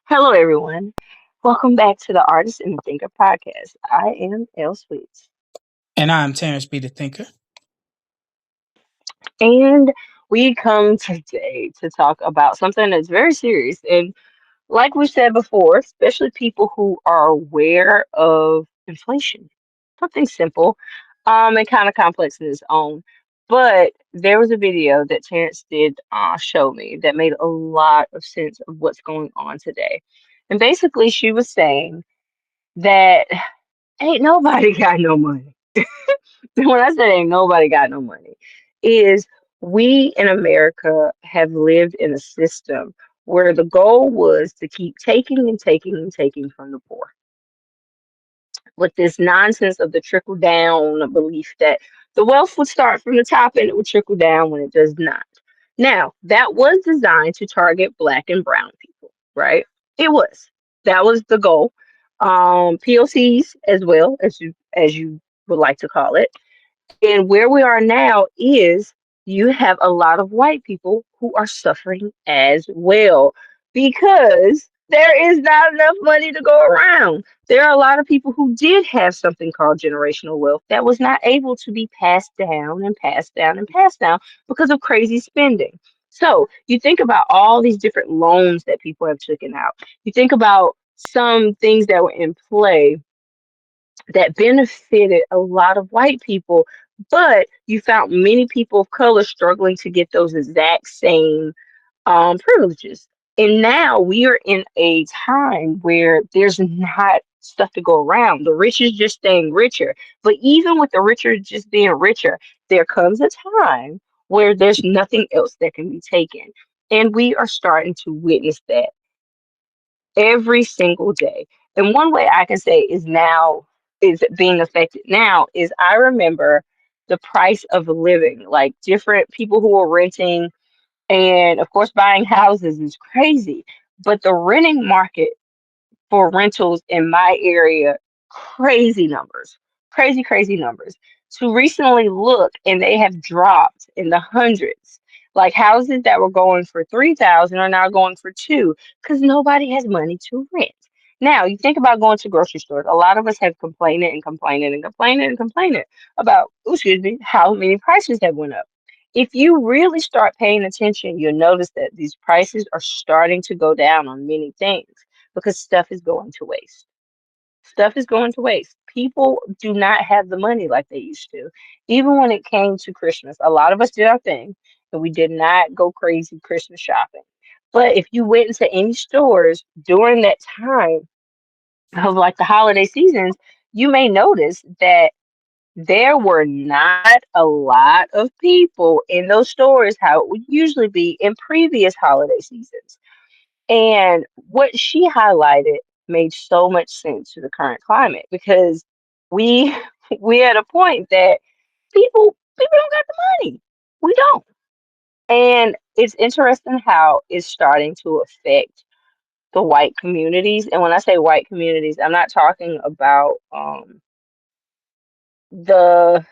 Hello, everyone. Welcome back to the Artist and the Thinker podcast. I am Elle Sweets, And I'm Terrence B. the Thinker. and we come today to talk about something that's very serious. And like we said before, especially people who are aware of inflation, something simple, and kind of complex in its own. But there was a video that Terrence did show me that made a lot of sense of what's going on today. And basically, she was saying that ain't nobody got no money. When I say ain't nobody got no money, is we in America have lived in a system where the goal was to keep taking and taking and taking from the poor with this nonsense of the trickle down belief that the wealth would start from the top and it would trickle down when it does not. Now, that was designed to target black and brown people, right? It was. That was the goal. POCs as well, as you would like to call it. And where we are now is you have a lot of white people who are suffering as well because there is not enough money to go around. There are a lot of people who did have something called generational wealth that was not able to be passed down and passed down and passed down because of crazy spending. So you think about all these different loans that people have taken out. You think about some things that were in play that benefited a lot of white people, but you found many people of color struggling to get those exact same privileges. And now we are in a time where there's not stuff to go around. The rich is just staying richer. But even with the richer just being richer, there comes a time where there's nothing else that can be taken. And we are starting to witness that every single day. And one way I can say is being affected now is I remember the price of living, like different people who are renting and of course buying houses is crazy. But the renting market for rentals in my area, crazy numbers, crazy numbers. To recently look and they have dropped in the hundreds. Like houses that were going for 3,000 are now going for two because nobody has money to rent. Now you think about going to grocery stores. A lot of us have complaining about, excuse me, how many prices have went up. If you really start paying attention, you'll notice that these prices are starting to go down on many things because stuff is going to waste. Stuff is going to waste. People do not have the money like they used to. Even when it came to Christmas, a lot of us did our thing and we did not go crazy Christmas shopping. But if you went into any stores during that time of like the holiday seasons, you may notice that there were not a lot of people in those stores how it would usually be in previous holiday seasons. And what she highlighted made so much sense to the current climate because we we at a point that people don't got the money. We don't. And it's interesting how it's starting to affect the white communities. And when I say white communities, I'm not talking about the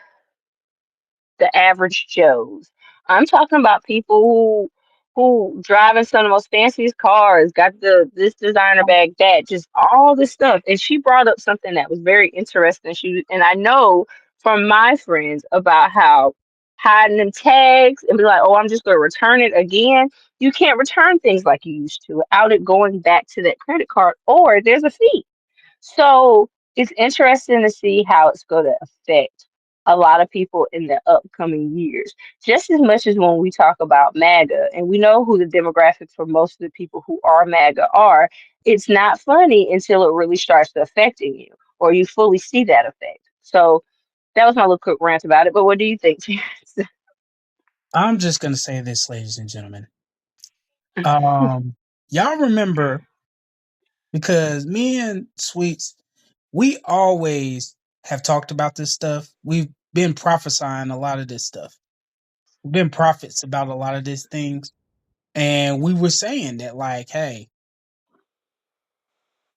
average Joes. I'm talking about people who driving some of the most fanciest cars, got the this designer bag, that just all this stuff. And she brought up something that was very interesting. And I know from my friends about how hiding them tags and be like, oh, I'm just gonna return it again. You can't return things like you used to without it going back to that credit card, or there's a fee. So it's interesting to see how it's going to affect a lot of people in the upcoming years. Just as much as when we talk about MAGA, and we know who the demographic for most of the people who are MAGA are, it's not funny until it really starts to affecting you or you fully see that effect. So that was my little quick rant about it. But what do you think, Terrence? I'm just gonna say this, ladies and gentlemen. Um, y'all remember because me and Sweets, we always have talked about this stuff. We've been prophesying a lot of this stuff. We've been prophets about a lot of these things, and we were saying that, like, hey,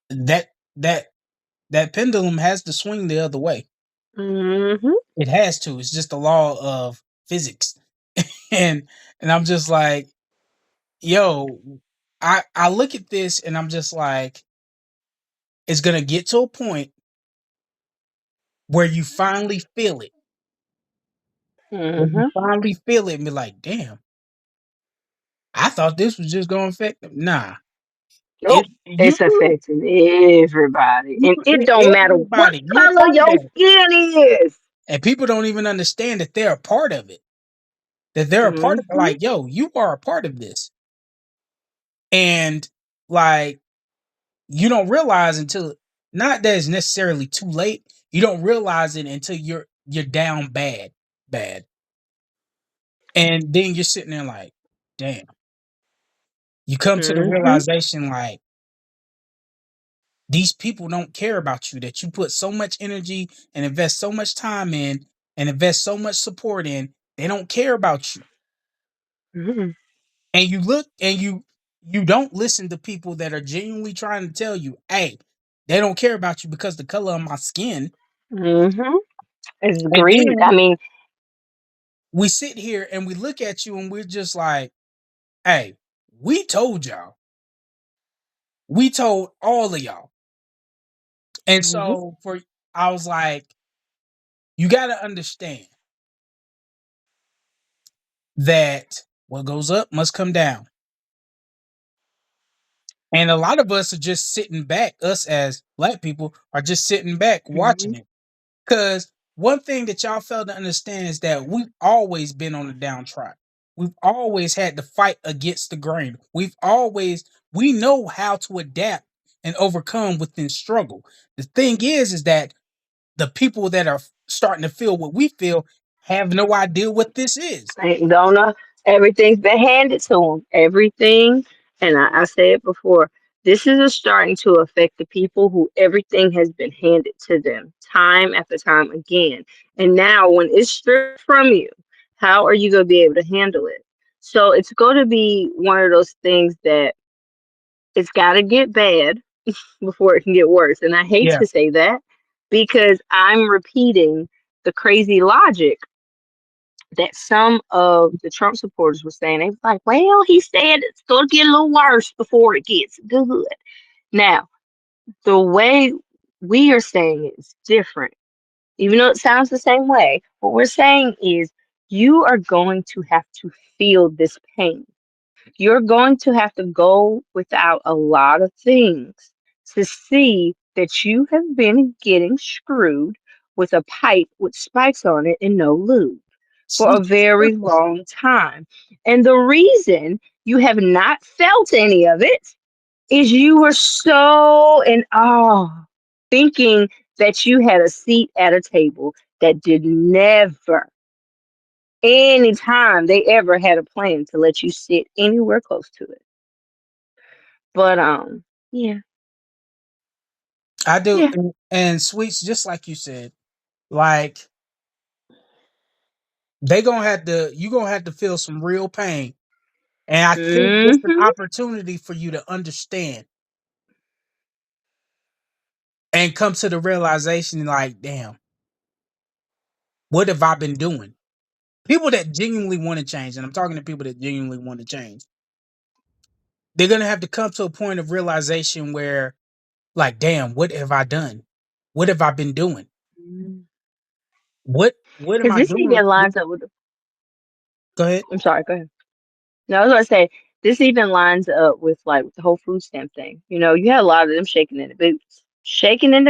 that that that pendulum has to swing the other way. Hmm. It has to. It's just the law of physics, and I'm just like, yo. I look at this and I'm just like, it's gonna get to a point where you finally feel it. Where you Mm-hmm. finally feel it and be like, damn, I thought this was just gonna affect them. Nah. Nope. It you It's affecting everybody. And it don't matter what everybody, you're a color part of your that. skin is. And people don't even understand that they're a part of it. That they're a part of it. Mm-hmm. Like, yo, you are a part of this. And like you don't realize until not that it's necessarily too late. You don't realize it until you're down bad, bad. And then you're sitting there like, damn. You come to the Mm-hmm. realization like these people don't care about you, that you put so much energy and invest so much time in and invest so much support in. They don't care about you. Mm-hmm. And you look and you don't listen to people that are genuinely trying to tell you, hey, they don't care about you because the color of my skin. Mm-hmm. It's And greed. I then mean, we sit here and we look at you and we're just like, hey, we told y'all. We told all of y'all. And mm-hmm. so for I was like, you gotta understand that what goes up must come down. And a lot of us are just sitting back, us as black people are just sitting back Mm-hmm. watching it. Because one thing that y'all fail to understand is that we've always been on the downtrodden. We've always had to fight against the grain. We know how to adapt and overcome within struggle. The thing is that the people that are starting to feel what we feel have no idea what this is. Ain't don't know. Everything's been handed to them. Everything, and I said it before. This is starting to affect the people who everything has been handed to them time after time again. And now, when it's stripped from you, how are you going to be able to handle it? So it's going to be one of those things that it's got to get bad before it can get worse. And I hate Yeah. to say that because I'm repeating the crazy logic that some of the Trump supporters were saying. They was like, well, he said it's going to get a little worse before it gets good. Now, the way we are saying it is different. Even though it sounds the same way, what we're saying is you are going to have to feel this pain. You're going to have to go without a lot of things to see that you have been getting screwed with a pipe with spikes on it and no lube for a very long time. And the reason you have not felt any of it is you were so in awe, thinking that you had a seat at a table that did never, anytime they ever had a plan to let you sit anywhere close to it. But yeah, I do. yeah. And sweets, just like you said, like they gonna have to you gonna have to feel some real pain. And I think this is an Mm-hmm. opportunity for you to understand and come to the realization like, damn, what have I been doing? People that genuinely want to change, and I'm talking to people that genuinely want to change, they're gonna have to come to a point of realization where, like, damn, what have I done? What have I been doing? What am Because I this doing? even lines up with. Go ahead. I'm sorry. Go ahead. No, I was gonna say this even lines up with like the whole food stamp thing. You know, you had a lot of them shaking in the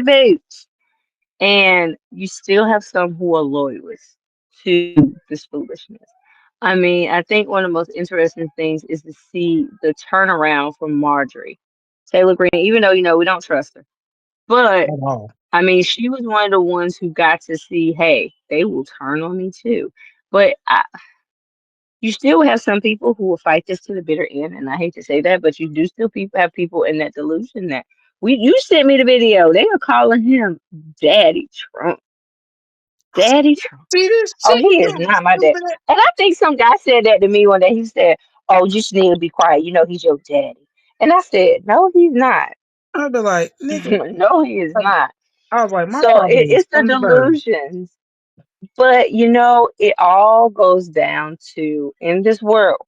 boots, and you still have some who are loyalists to this foolishness. I mean, I think one of the most interesting things is to see the turnaround from Marjorie Taylor Greene, even though, we don't trust her. But, At all. I mean, she was one of the ones who got to see, hey, they will turn on me too. But you still have some people who will fight this to the bitter end, and I hate to say that, but you do still have people in that delusion that you sent me the video. They are calling him Daddy Trump. Daddy Trump. See this? Oh, See he you is know how not my dad. stupid that? And I think some guy said that to me one day. He said, "Oh, you just need to be quiet. You know he's your daddy." And I said, "No, he's not. I'd be like, nigga. No, he is not." I was like, my So father is it's the from the bird. delusions. But it all goes down to in this world,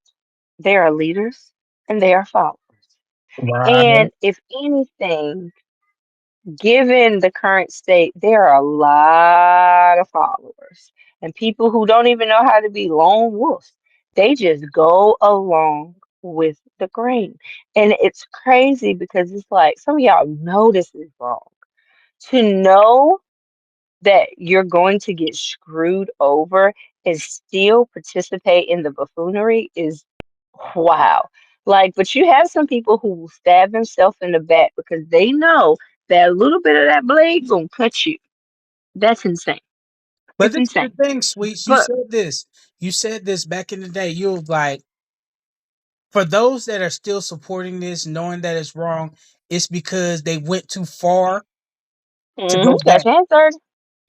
there are leaders and there are followers. Right. And if anything, given the current state, there are a lot of followers and people who don't even know how to be lone wolves. They just go along with the grain. And it's crazy because it's like some of y'all know this is wrong. To know that you're going to get screwed over and still participate in the buffoonery is wow. Like, but you have some people who will stab themselves in the back because they know that a little bit of that blade gonna cut you. That's insane. But It's this is the insane. thing, sweets. You But said this. You said this back in the day. You was like, for those that are still supporting this, knowing that it's wrong, it's because they went too far to go that's back. my answer.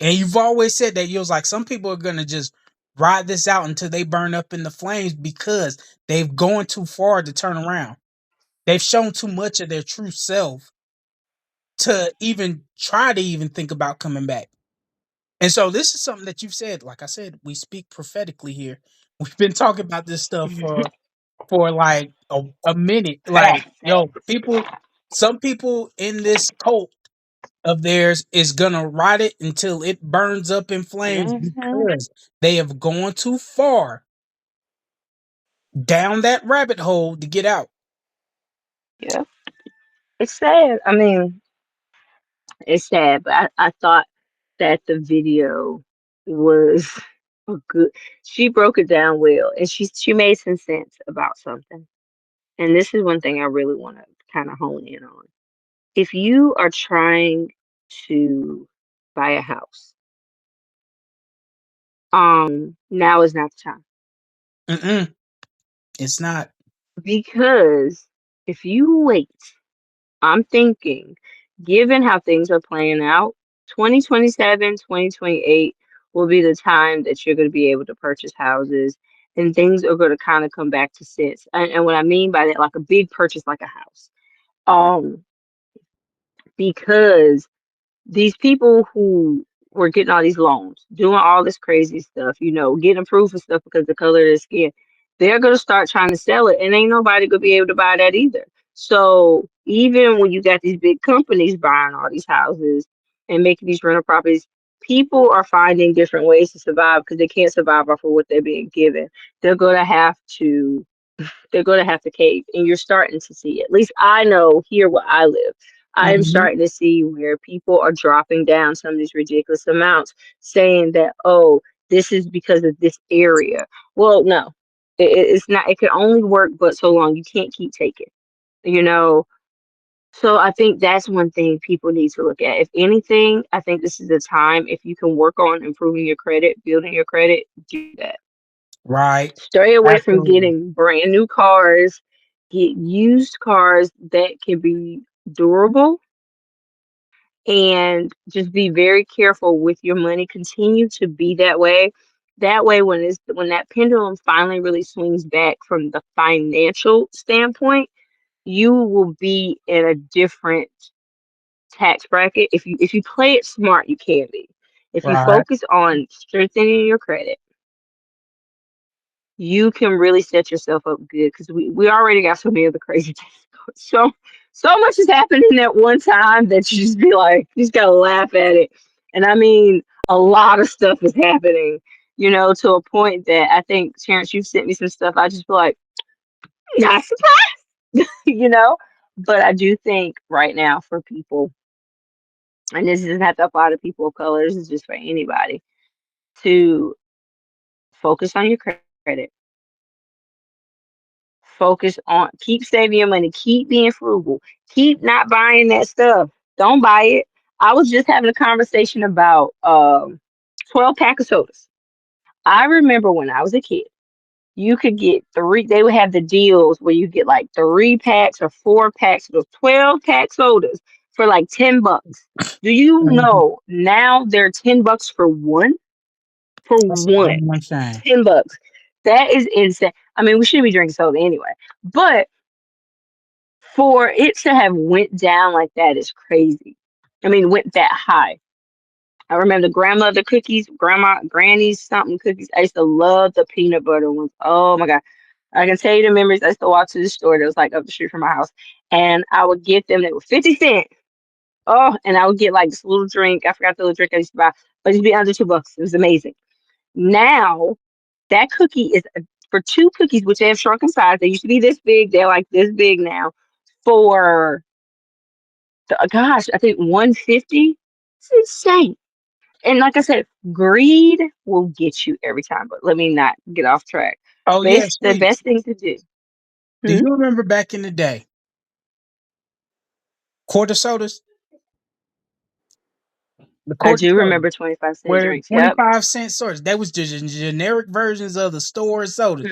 And you've always said that you was like, some people are gonna just ride this out until they burn up in the flames because they've gone too far to turn around. They've shown too much of their true self to even try to even think about coming back. And so this is something that you've said. Like I said, we speak prophetically here. We've been talking about this stuff for like a minute. Like, Fact, yo, fact. people, some people in this cult of theirs is gonna ride it until it burns up in flames Hmm. because they have gone too far down that rabbit hole to get out. Yeah, it's sad. I mean, it's sad, but I thought that the video was a good. She broke it down well, and she made some sense about something. And this is one thing I really want to kind of hone in on. If you are trying to buy a house, now is not the time. Mm-mm, it's not. Because if you wait, I'm thinking, given how things are playing out, 2027, 2028 will be the time that you're going to be able to purchase houses and things are going to kind of come back to sense. And what I mean by that, like a big purchase like a house. Um, because these people who were getting all these loans, doing all this crazy stuff, getting approved for stuff because of the color of their skin, they're gonna start trying to sell it, and ain't nobody gonna be able to buy that either. So even when you got these big companies buying all these houses and making these rental properties, people are finding different ways to survive because they can't survive off of what they're being given. They're gonna have to they're going to have to cave. And you're starting to see it. At least I know here where I live. I am Mhm. starting to see where people are dropping down some of these ridiculous amounts, saying that, oh, this is because of this area. Well, no, it's not. It can only work but so long. You can't keep taking, you know. So I think that's one thing people need to look at. If anything, I think this is the time if you can work on improving your credit, building your credit, do that. Right. Stray away from Absolutely. getting brand new cars. Get used cars that can be durable and just be very careful with your money. Continue to be that way. That way, when that pendulum finally really swings back from the financial standpoint, you will be in a different tax bracket. If you play it smart, you can be. If you Right. focus on strengthening your credit, you can really set yourself up good because we already got so many of the crazy things. So much is happening at one time that you just be like, you just gotta laugh at it. And I mean, a lot of stuff is happening, to a point that I think, Terrence, you've sent me some stuff. I just feel like, not surprised, you know? But I do think right now for people, and this doesn't have to apply to people of color, this is just for anybody, to focus on your credit. Focus on keep saving your money, keep being frugal, keep not buying that stuff. Don't buy it. I was just having a conversation about 12 pack of sodas. I remember when I was a kid, you could get three, they would have the deals where you get like 3 packs or 4 packs of those 12-pack sodas for like $10. Do you Mhm. know now they're $10 for one? For That's a one. damn shame. $10. That is insane. I mean, we shouldn't be drinking soda anyway. But for it to have went down like that is crazy. I mean, went that high. I remember the grandmother cookies, granny's something cookies. I used to love the peanut butter ones. Oh my God. I can tell you the memories. I used to walk to the store that was like up the street from my house. and I would get them. They were 50 cents. Oh, and I would get like this little drink. I forgot the little drink I used to buy, but it'd be under $2. It was amazing. Now that cookie is for two cookies, which they have shrunk in size. They used to be this big. They're like this big now. For gosh, I think 150. It's insane. And like I said, greed will get you every time. But let me not get off track. Oh yeah, The sweet. best thing to do. Do Hmm? you remember back in the day, quarter sodas? The I quarter do sodas remember 25-cent were drinks. Yep. 25-cent sodas. That was just generic versions of the store sodas.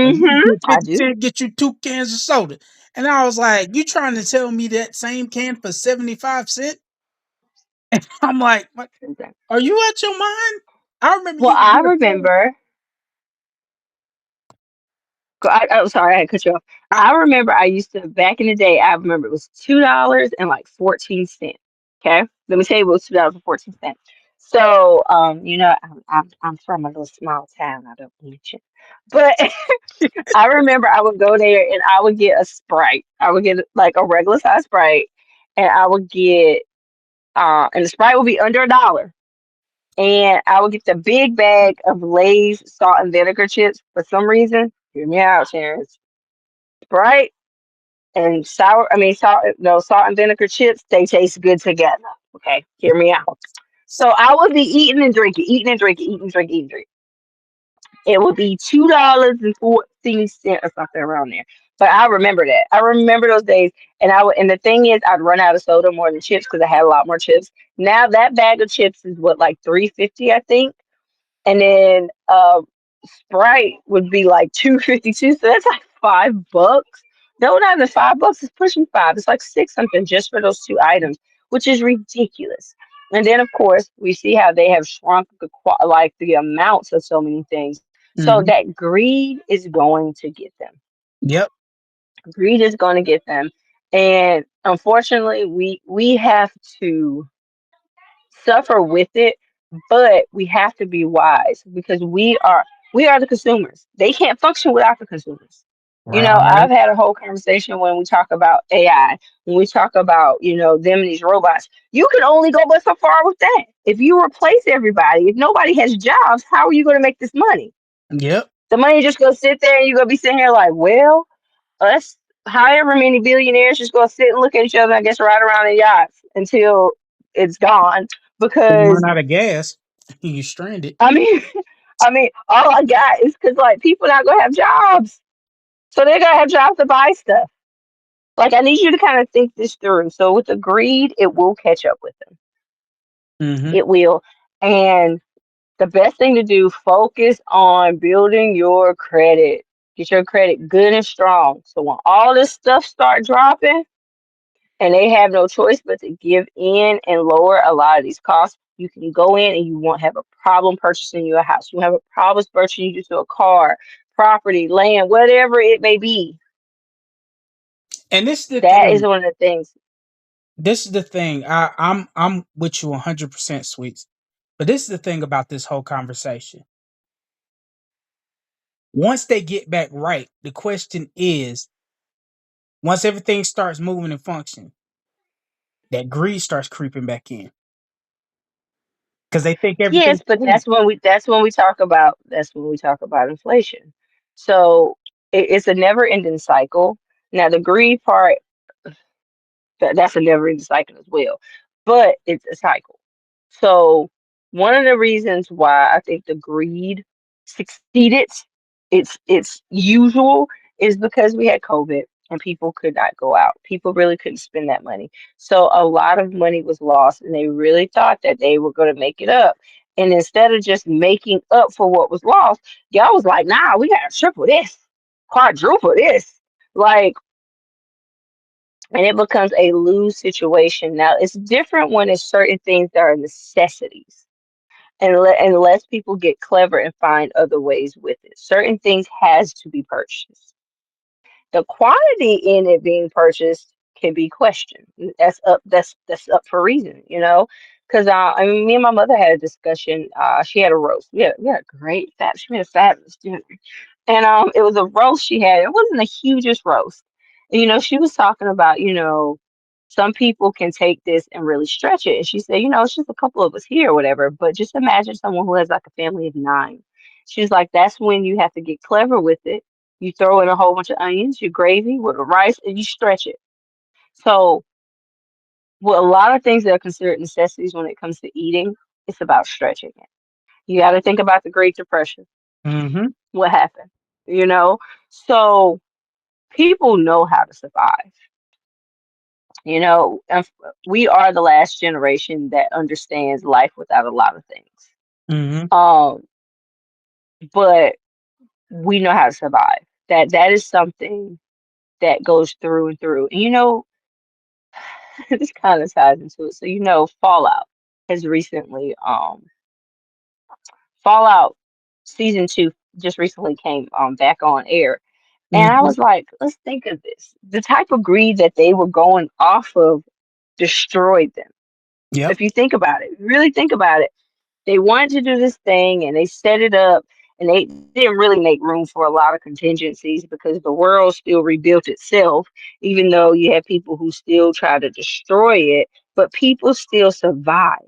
Like, you Hmm. get I 50 do. cents, get you two cans of soda. And I was like, you trying to tell me that same can for 75 cents? I'm like, what? Are you out your mind? I remember Well, you would I get a soda. remember. I'm sorry, I had to cut you off. I, I remember I used to back in the day. I remember it was $2 and like 14 cents. Okay, let me tell you what was $2.14. So, I'm from a little small town. I don't mention, but I remember I would go there and I would get a Sprite. I would get like a regular size Sprite, and I would get and the Sprite would be under $1. And I would get the big bag of Lay's salt and vinegar chips for some reason. Hear me out, Sharon. Sprite and salt and vinegar chips, they taste good together. Okay, hear me out. So I would be eating and drinking, eating and drinking, eating and drinking, eating and drinking. It would be $2.14 or something around there. But I remember that. I remember those days. And the thing is, I'd run out of soda more than chips because I had a lot more chips. Now that bag of chips is what, like 350, I think. And then Sprite would be like 252, so that's like $5. No, not even $5. It's pushing five. It's like six something just for those two items, which is ridiculous. And then, of course, we see how they have shrunk like the amounts of so many things. So mhm. that greed is going to get them. Yep. Greed is going to get them, and unfortunately, we have to suffer with it, but we have to be wise because we are the consumers. They can't function without the consumers. I've Right. had a whole conversation when we talk about AI, when we talk about, them and these robots. You can only go but so far with that. If you replace everybody, if nobody has jobs, how are you going to make this money? Yep. The money just going to sit there and you're going to be sitting here like, well, us, however many billionaires just going to sit and look at each other, I guess, ride around in yachts until it's gone When you run because out of gas, you stranded. I mean, all I got is because like people not gonna have jobs, so they're gonna have jobs to buy stuff. Like I need you to kind of think this through. So with the greed, it will catch up with them. Hmm. It will, and the best thing to do, focus on building your credit. Get your credit good and strong. So when all this stuff start dropping, and they have no choice but to give in and lower a lot of these costs. You can go in and you won't have a problem purchasing you a house. You won't have a problem purchasing you just a car, property, land, whatever it may be. And this is the That is thing. one of the things. This is the thing. I'm with you 100%, sweets. But this is the thing about this whole conversation. Once they get back right, the question is, once everything starts moving and functioning, that greed starts creeping back in because they think Yes, everything's but free. that's when we talk about inflation. So it's a never ending cycle. Now the greed part, that's a never ending cycle as well. But it's a cycle. So one of the reasons why I think the greed succeeded, it's usual, is because we had COVID and people could not go out. People really couldn't spend that money. So a lot of money was lost and they really thought that they were going to make it up. And instead of just making up for what was lost, y'all was like, nah, we got to triple this, quadruple this. Like, and it becomes a lose situation. Now, it's different when it's certain things that are necessities, and unless people get clever and find other ways with it. Certain things has to be purchased. The quantity in it being purchased can be questioned. That's up for reason, Because I mean, me and my mother had a discussion. She had a roast. We had a great she made a fabulous dinner, and it was a roast she had. It wasn't the hugest roast, She was talking about, some people can take this and really stretch it. And she said, it's just a couple of us here or whatever, but just imagine someone who has like a family of nine. She's like, that's when you have to get clever with it. You throw in a whole bunch of onions, your gravy with the rice, and you stretch it. So, with a lot of things that are considered necessities when it comes to eating, it's about stretching it. You got to think about the Great Depression. Mm-hmm. What happened? You know? So, people know how to survive. And we are the last generation that understands life without a lot of things. Mm-hmm. Um, but we know how to survive. That is something that goes through and through. And this kind of ties into it. So Fallout has recently Fallout season 2 just recently came back on air. And I Mm-hmm. was like, let's think of this. The type of greed that they were going off of destroyed them. Yep. If you think about it, really think about it. They wanted to do this thing and they set it up and they didn't really make room for a lot of contingencies because the world still rebuilt itself, even though you have people who still try to destroy it, but people still survive.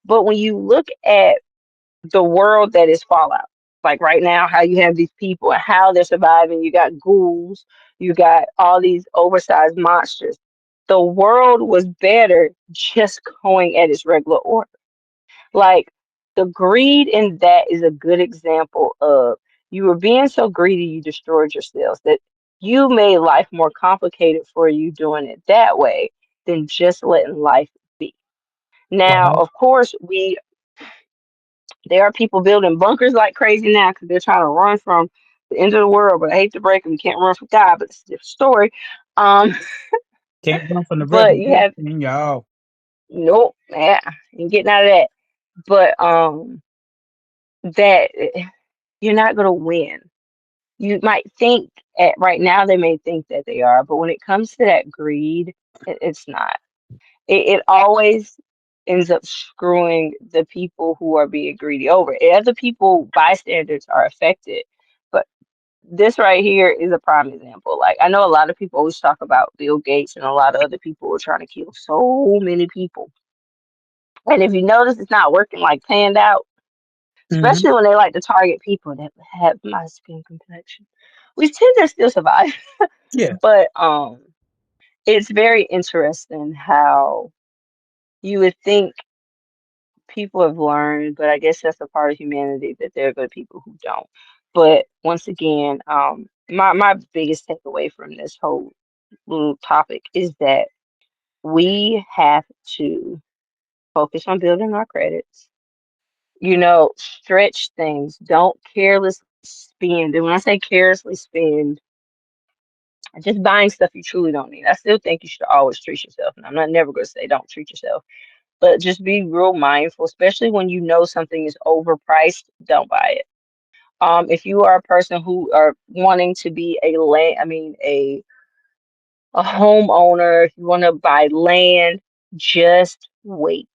But when you look at the world that is Fallout, like right now, how you have these people and how they're surviving, you got ghouls, you got all these oversized monsters. The world was better just going at its regular order. Like the greed in that is a good example of you were being so greedy you destroyed yourselves that you made life more complicated for you doing it that way than just letting life be. Now, Right. of course, we there are people building bunkers like crazy now because they're trying to run from the end of the world. But I hate to break them, you can't run from God, but it's a different story. Um, Can't run from the but you have revolution, y'all. nope, yeah, ain't getting out of that. But that you're not gonna win. You might think at right now they may think that they are, but when it comes to that greed, it's not. It always ends up screwing the people who are being greedy over. Other people, bystanders, are affected, but this right here is a prime example. Like I know a lot of people always talk about Bill Gates and a lot of other people who are trying to kill so many people. And if you notice, it's not working like planned out, Mm-hmm. especially when they like to target people that have my skin complexion. We tend to still survive, Yeah. but it's very interesting how you would think people have learned, but I guess that's a part of humanity that there are good people who don't. But once again, my biggest takeaway from this whole little topic is that we have to focus on building our credits. Stretch things. Don't carelessly spend. And when I say carelessly spend, just buying stuff you truly don't need. I still think you should always treat yourself. And I'm not never going to say don't treat yourself, but just be real mindful, especially when you know something is overpriced. Don't buy it. If you are a person who are wanting to be a homeowner, if you want to buy land, just wait.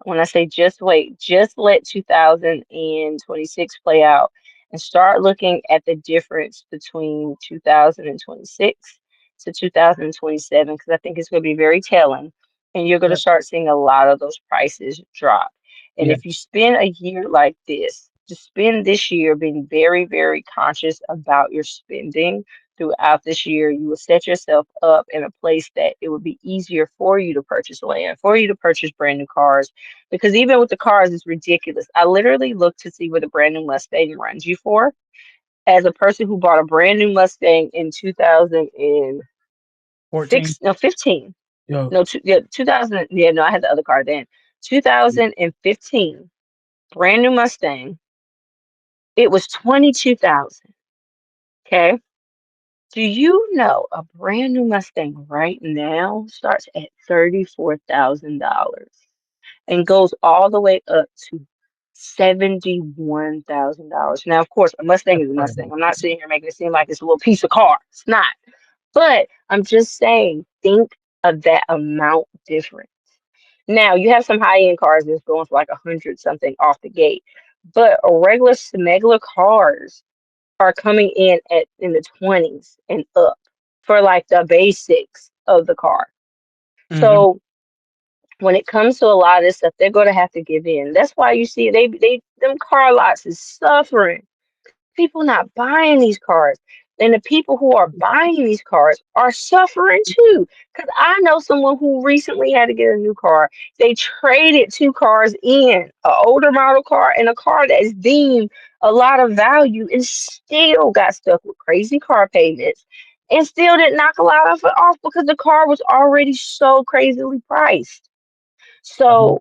When I say just wait, just let 2026 play out and start looking at the difference between 2026 to 2027 because I think it's going to be very telling and you're going to Yep. start seeing a lot of those prices drop. And Yeah. if you spend a year like this, just spend this year being very, very conscious about your spending throughout this year, you will set yourself up in a place that it would be easier for you to purchase land, for you to purchase brand new cars, because even with the cars, it's ridiculous. I literally looked to see what a brand new Mustang runs you for. As a person who bought a brand new Mustang in 14. 2006, no, 15, Yo. no, yeah, 2000, yeah, no, I had the other car then. 2015, brand new Mustang, it was 22,000. Okay. Do you know a brand new Mustang right now starts at $34,000? And goes all the way up to $71,000. Now, of course, a Mustang That's is a Mustang. crazy. I'm not sitting here making it seem like it's a little piece of car. It's not. But I'm just saying, think of that amount different. Now, you have some high end cars that's going for like 100 something off the gate, but a regular smuggler cars are coming in at in the 20s and up. for like the basics of the car. Mm-hmm. So when it comes to a lot of this stuff, they're gonna have to give in. That's why you see they them car lots is suffering. People not buying these cars. And the people who are buying these cars are suffering too. Because I know someone who recently had to get a new car. They traded two cars in, an older model car and a car that is deemed a lot of value, and still got stuck with crazy car payments and still didn't knock a lot of it off because the car was already so crazily priced. So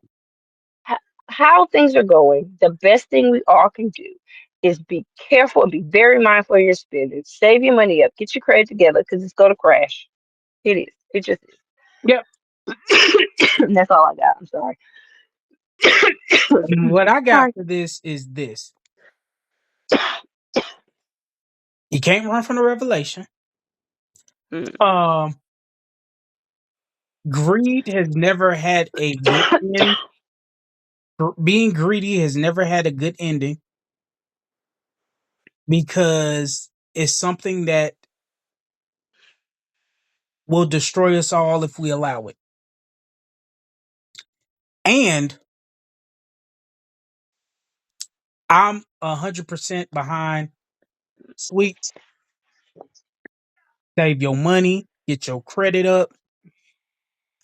h- how things are going, the best thing we all can do is be careful and be very mindful of your spending. Save your money up. Get your credit together because it's going to crash. It is. It just Yep. is. And that's all I got. I'm sorry. And what I got Sorry. for this is this: you can't run from the revelation. Mm, Um, Greed has never had a good end. Being greedy has never had a good ending because it's something that will destroy us all if we allow it. And I'm 100% behind Sweets. Save your money, get your credit up.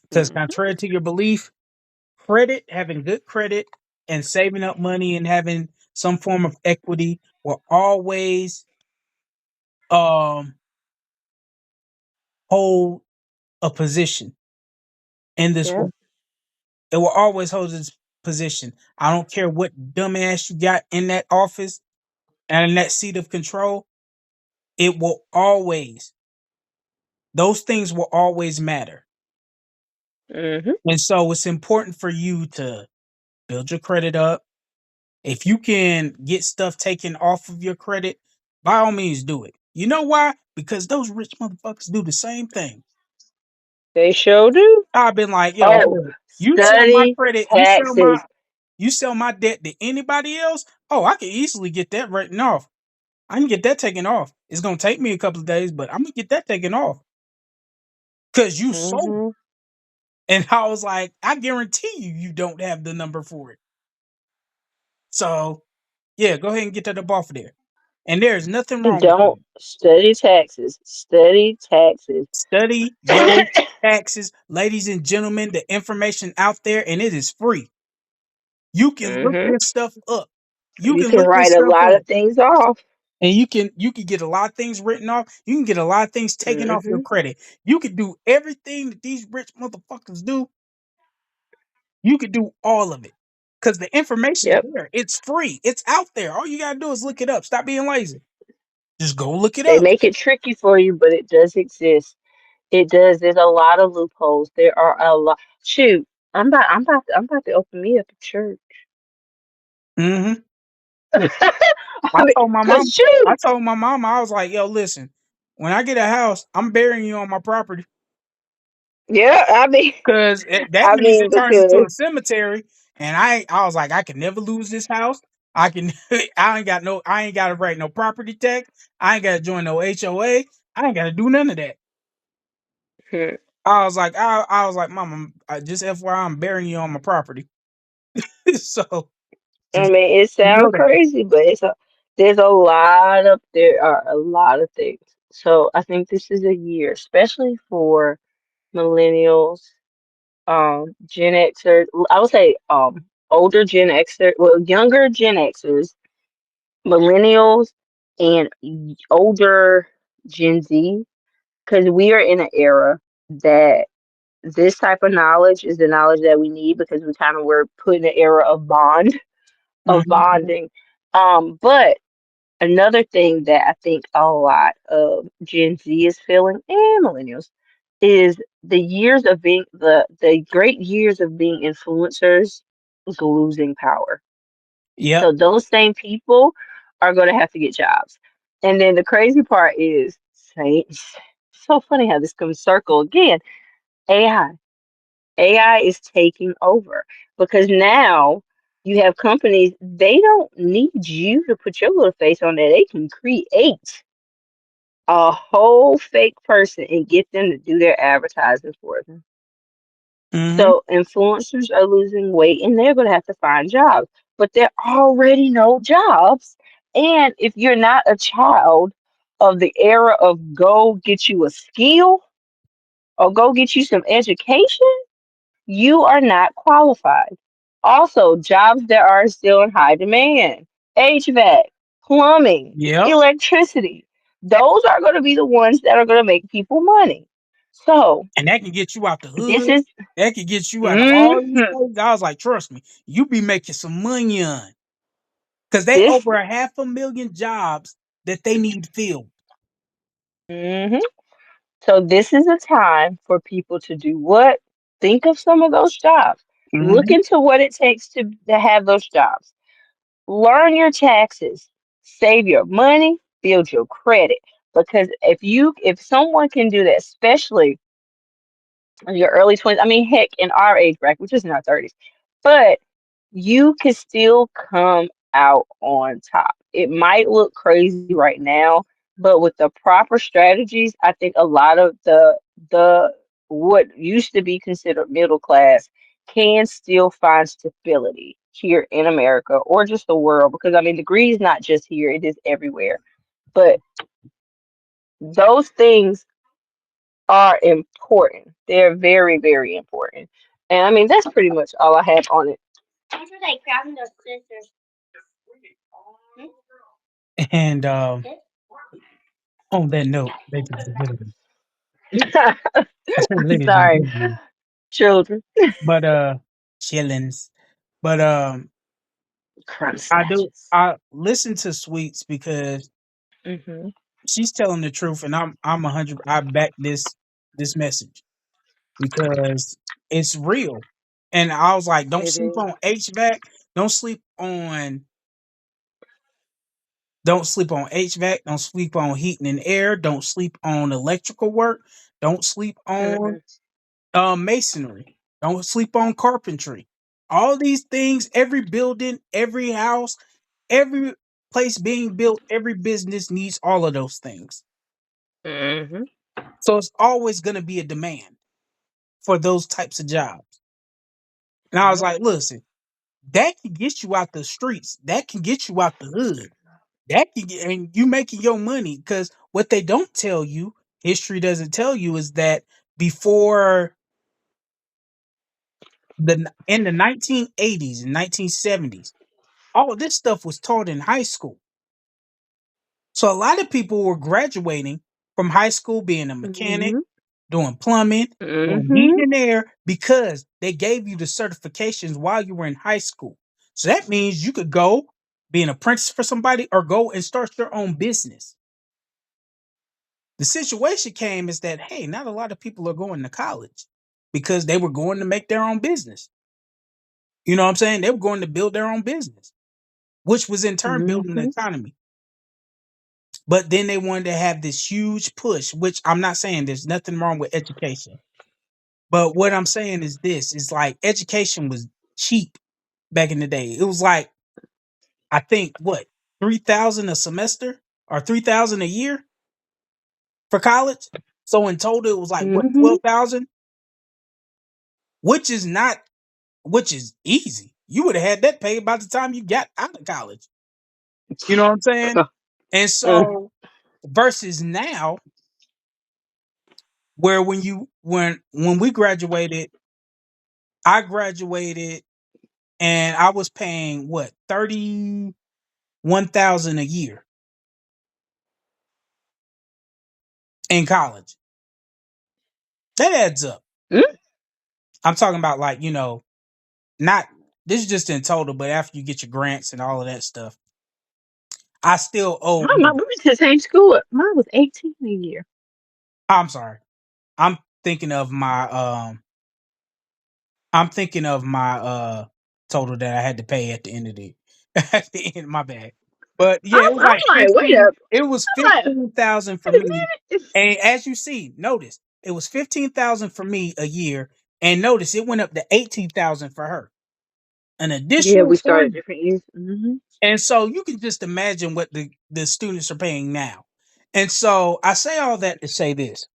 Because mhm. contrary to your belief, credit, having good credit, and saving up money and having some form of equity will always um hold a position in this Yep. world. It will always hold its position. I don't care what dumbass you got in that office and in that seat of control. It will always, those things will always matter. Mhm. And so it's important for you to build your credit up. If you can get stuff taken off of your credit, by all means do it. You know why? Because those rich motherfuckers do the same thing. They sure do. I've been like, yo, Oh, look, you sell my study credit, taxes. you sell my debt to anybody else. Oh, I can easily get that written off. I can get that taken off. It's gonna take me a couple of days, but I'm gonna get that taken off because you sold it. Mhm. And I was like, I guarantee you, you don't have the number for it. So yeah, go ahead and get that up off of there. And there's nothing wrong with Don't that. study taxes. Study taxes. Study your taxes, ladies and gentlemen. The information out there, and it is free. You can look Mhm. this stuff up. You You can can look this write a stuff lot up, of things off. and you can get a lot of things written off. You can get a lot of things taken off your Mhm. credit. You can do everything that these rich motherfuckers do. You can do all of it because the information's Yep. there. It's free. It's out there. All you gotta do is look it up. Stop being lazy. Just go look it They up. make it tricky for you, but it does exist. It does. There's a lot of loopholes. There are a lot. Shoot, I'm about to open me up a church. Hmm. I mean, cause I shoot, told my mom, I was like, yo, listen, when I get a house, I'm burying you on my property. yeah. Cause that I means mean, it turns into because a cemetery. And I was like, I can never lose this house. I can I ain't gotta write no property tax. I ain't gotta join no HOA. I ain't gotta do none of that. hmm, I was like, Mama, just FYI, I'm burying you on my property. So I just mean, it know sounds that. crazy, but there's a lot of there are a lot of things. So I think this is a year, especially for millennials, Gen Xers. I would say older Gen Xers, well, younger Gen Xers, millennials, and older Gen Z, because we are in an era that this type of knowledge is the knowledge that we need because we kind of were put in an era of Mhm. bonding. But another thing that I think a lot of Gen Z is feeling and millennials is the years of being the great years of being influencers is losing power. Yep. So those same people are going to have to get jobs. And then the crazy part is, say, so funny how this comes circle again. AI. AI is taking over because now you have companies, they don't need you to put your little face on there. They can create. a whole fake person and get them to do their advertising for them. Mm-hmm. So influencers are losing weight and they're going to have to find jobs, but there already no jobs. And if you're not a child of the era of go get you a skill or go get you some education, you are not qualified. Also, jobs that are still in high demand: HVAC, plumbing, Yep. electricity. Those are going to be the ones that are going to make people money. So, And that can get you out the this hood. is, That can get you out of all these mhm, places. I was like, trust me, you be making some money on. Because they this, over a 500,000 jobs that they need filled. mhm. So, this is a time for people to do what? Think of some of those jobs. Look Mm-hmm. into what it takes to have those jobs. Learn your taxes, save your money, build your credit. Because if someone can do that, especially in your early 20s, I mean, heck, in our age bracket, which is in our 30s, but you can still come out on top. It might look crazy right now, but with the proper strategies, I think a lot of the what used to be considered middle class can still find stability here in America or just the world. Because I mean, the greed is not just here; it is everywhere. But those things are important. They're very, very important. And I mean, that's pretty much all I have on it. And on that note, ladies and gentlemen, I say ladies and Sorry, gentlemen, children. but chillins. But Crumb I do snatches. I listen to Sweets because Hmm. she's telling the truth, and I'm 100. I back this message because it's real. And I was like, don't It sleep is. on HVAC. Don't sleep on don't sleep on HVAC. Don't sleep on heating and air. Don't sleep on electrical work. Don't sleep on Hmm. masonry. Don't sleep on carpentry. All these things, every building, every house, every place being built, every business needs all of those things. Hmm. So it's always going to be a demand for those types of jobs. And I was Yep. like, listen, that can get you out the streets. That can get you out the hood. That can get, and you making your money because what they don't tell you, history doesn't tell you, is that before in the 1980s and 1970s, all of this stuff was taught in high school. So a lot of people were graduating from high school being a mechanic, Hmm. doing plumbing, doing heating Hmm. and air because they gave you the certifications while you were in high school. So that means you could go be an apprentice for somebody or go and start your own business. The situation came is that, hey, not a lot of people are going to college because they were going to make their own business. You know what I'm saying? They were going to build their own business, which was in turn building the Hmm. economy. But then they wanted to have this huge push, which I'm not saying there's nothing wrong with education. But what I'm saying is this is like education was cheap back in the day. It was like, I think what, 3,000 a semester or 3,000 a year for college. So in total it was like what, Hmm. 12,000, which is not which is easy. You would have had that paid by the time you got out of college. You know what I'm saying? And so versus now, where when we graduated, I graduated and I was paying what 31,000 a year in college. That adds up. I'm talking about like not this is just in total, but after you get your grants and all of that stuff, I still owe. My we went to the same school. Mine was 18 a year. I'm sorry. I'm thinking of my I'm thinking of my total that I had to pay at the end of the at the end, my bad. But yeah, it was like I'm like, wait up. it was I'm like, 15,000 for wait a me. minute. And as you see, notice it was 15,000 for me a year. And notice it went up to 18,000 for her. An Yeah, additional we started 3. different years. Hmm. And so you can just imagine what the students are paying now. And so I say all that to say this.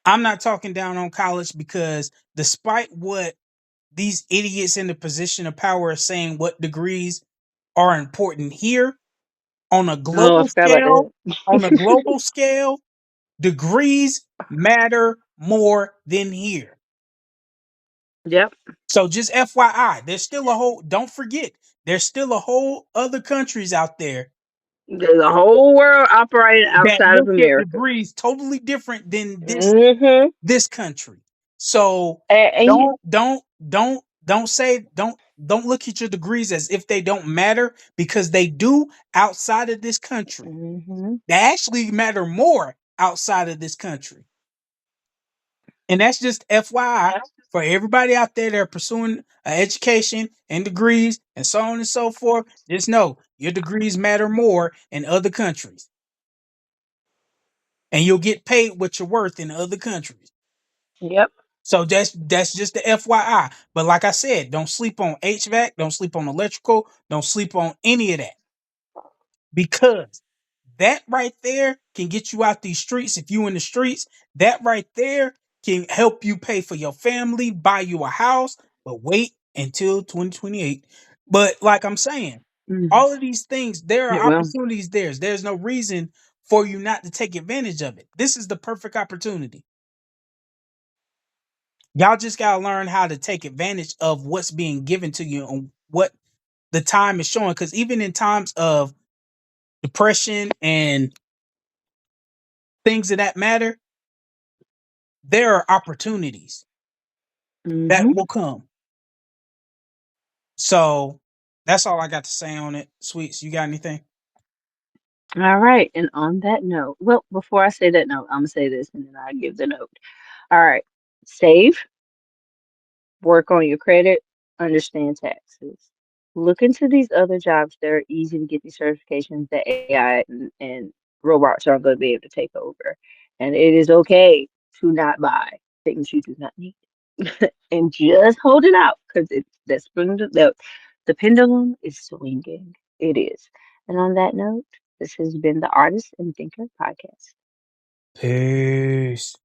I'm not talking down on college because despite what these idiots in the position of power are saying what degrees are important here on a Oh, I global forgot about scale, on a that. global scale, degrees matter more than here. Yep. So just FYI, there's still a whole don't forget, there's still a whole other countries out there There's a whole world operating that outside of look at America. degrees totally different than Hmm. this country. So And you, don't look at your degrees as if they don't matter because they do outside of this country. hmm They actually matter more outside of this country. And that's just FYI for everybody out there that are pursuing an education and degrees and so on and so forth. Just know your degrees matter more in other countries. And you'll get paid what you're worth in other countries. yep. So that's just the FYI. But like I said, don't sleep on HVAC, don't sleep on electrical, don't sleep on any of that. Because that right there can get you out these streets. If you in the streets, that right there can help you pay for your family, buy you a house, but wait until 2028. But like I'm saying, Mhm. all of these things, there It are will. opportunities there. There's no reason for you not to take advantage of it. This is the perfect opportunity. Y'all just gotta learn how to take advantage of what's being given to you and what the time is showing. Because even in times of depression and things of that matter, there are opportunities that Hmm. will come. So that's all I got to say on it. Sweets, you got anything? All right. And on that note, well, before I say that note, I'm gonna say this and then I give the note. All right. Save, work on your credit, understand taxes. Look into these other jobs that are easy to get these certifications that AI and robots aren't going to be able to take over. And it is okay to not buy things you do not need. And just hold it out because the pendulum is swinging. It is. And on that note, this has been the Artist and Thinker podcast. Peace.